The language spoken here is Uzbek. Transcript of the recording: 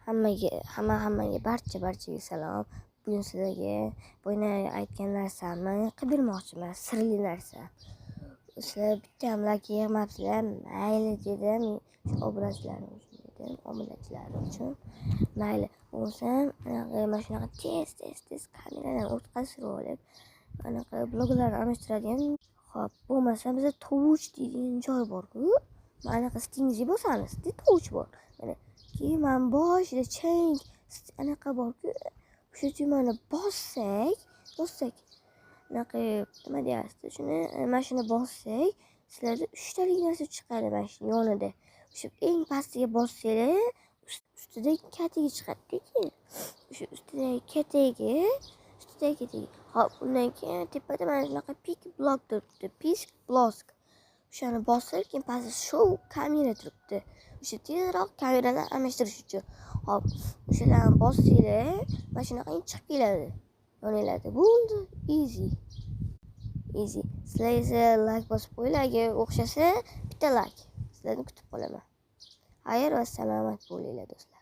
hammaga barchaga salom. Bugun sizlarga boya aytgan narsamni qilib bermoqchiman, sirli narsa. Sizlar bitta ham like yig'mabsizlar, mayli dedim. Obrazlarim uchun dedim, obunachilarim uchun. Mayli. Bo'lsam, mana shunaqa tez kameradan o'tkazib olib, anaqa bloglarni almashtiradigan. Xo'p, bo'lmasa bizda tovuch degan joy bor-ku. Mana anaqa stingni bosamiz, tovuch bor. Mana keyin mana boshida chang anaqa bor-ku. O'sha tugmani bossak, anaqa nima deyapsiz? Mana shuni bossak, sizlarda 3 talik narsa chiqadi mana shu yonida. O'sha eng pastiga bossanglar, ustida katagi chiqadi-ku. O'sha ustidagi katagi. Hop, undan keyin tepada mana shunaqa pik blok turibdi. Pik blok. O'shani bosib, keyin pastda show kamera turibdi. O'sha tezroq kameradan almashtirish uchun. Hop, o'shalarni bossanglar, mana shunaqa chiqib keladi. Yoninglarda. Bo'ldi, easy. Sizlar esa like bosib qo'yinglar, agar o'xshasa bitta like. Sizlarni kutib qolaman. Xayr va salomat bo'linglar do'stlar.